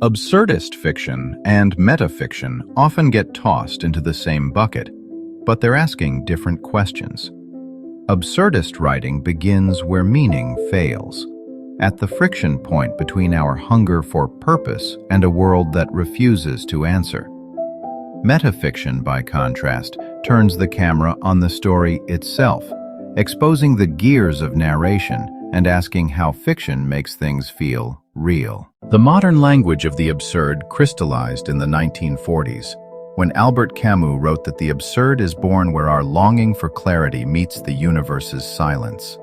Absurdist fiction and metafiction often get tossed into the same bucket, but they're asking different questions. Absurdist writing begins where meaning fails, at the friction point between our hunger for purpose and a world that refuses to answer. Metafiction, by contrast, turns the camera on the story itself, exposing the gears of narration and asking how fiction makes things feel real. The modern language of the absurd crystallized in the 1940s, when Albert Camus wrote that the absurd is born where our longing for clarity meets the universe's silence.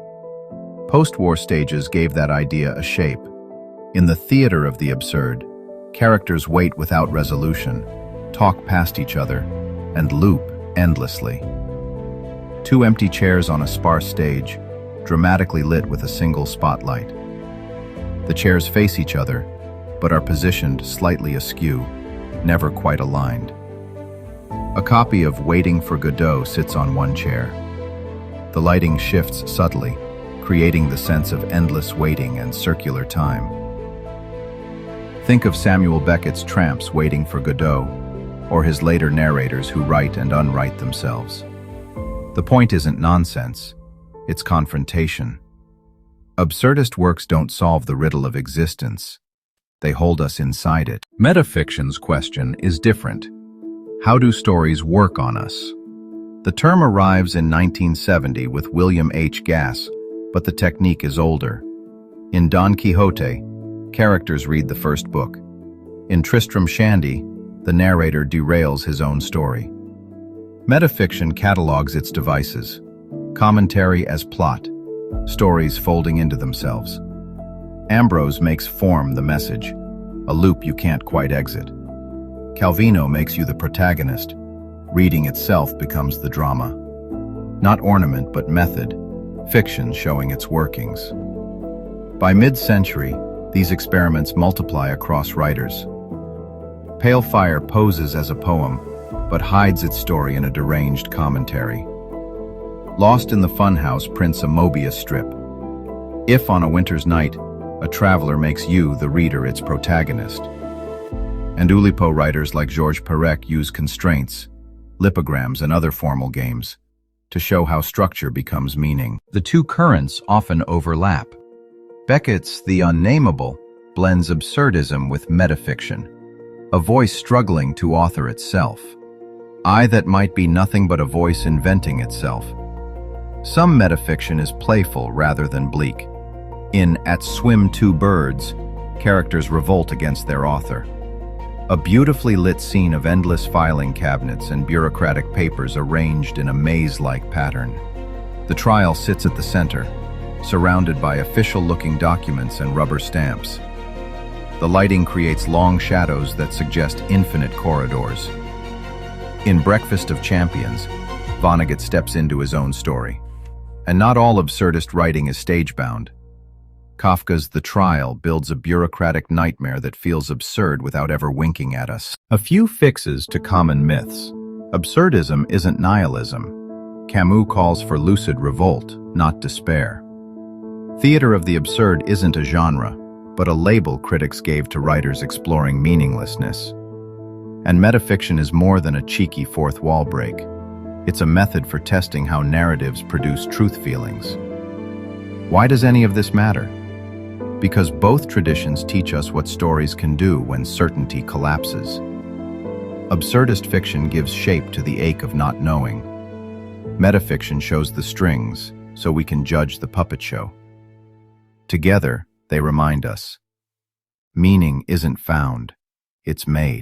Post-war stages gave that idea a shape. In the theater of the absurd, characters wait without resolution, talk past each other, and loop endlessly. Two empty chairs on a sparse stage, dramatically lit with a single spotlight. The chairs face each other, but are positioned slightly askew, never quite aligned. A copy of Waiting for Godot sits on one chair. The lighting shifts subtly, creating the sense of endless waiting and circular time. Think of Samuel Beckett's tramps waiting for Godot, or his later narrators who write and unwrite themselves. The point isn't nonsense, it's confrontation. Absurdist works don't solve the riddle of existence. They hold us inside it. Metafiction's question is different. How do stories work on us? The term arrives in 1970 with William H. Gass, but the technique is older. In Don Quixote, characters read the first book. In Tristram Shandy, the narrator derails his own story. Metafiction catalogs its devices. Commentary as plot, stories folding into themselves. Ambrose makes form the message, a loop you can't quite exit. Calvino makes you the protagonist. Reading itself becomes the drama. Not ornament, but method, fiction showing its workings. By mid-century, these experiments multiply across writers. Pale Fire poses as a poem, but hides its story in a deranged commentary. Lost in the Funhouse prints a Mobius strip. If on a winter's night, a traveler makes you, the reader, its protagonist. And Oulipo writers like Georges Perec use constraints, lipograms, and other formal games to show how structure becomes meaning. The two currents often overlap. Beckett's The Unnameable blends absurdism with metafiction, a voice struggling to author itself. I that might be nothing but a voice inventing itself. Some metafiction is playful rather than bleak. In At Swim Two Birds, characters revolt against their author. A beautifully lit scene of endless filing cabinets and bureaucratic papers arranged in a maze-like pattern. The trial sits at the center, surrounded by official-looking documents and rubber stamps. The lighting creates long shadows that suggest infinite corridors. In Breakfast of Champions, Vonnegut steps into his own story. And not all absurdist writing is stage-bound. Kafka's The Trial builds a bureaucratic nightmare that feels absurd without ever winking at us. A few fixes to common myths. Absurdism isn't nihilism. Camus calls for lucid revolt, not despair. Theater of the absurd isn't a genre, but a label critics gave to writers exploring meaninglessness. And metafiction is more than a cheeky fourth wall break. It's a method for testing how narratives produce truth feelings. Why does any of this matter? Because both traditions teach us what stories can do when certainty collapses. Absurdist fiction gives shape to the ache of not knowing. Metafiction shows the strings, so we can judge the puppet show. Together, they remind us, meaning isn't found, it's made.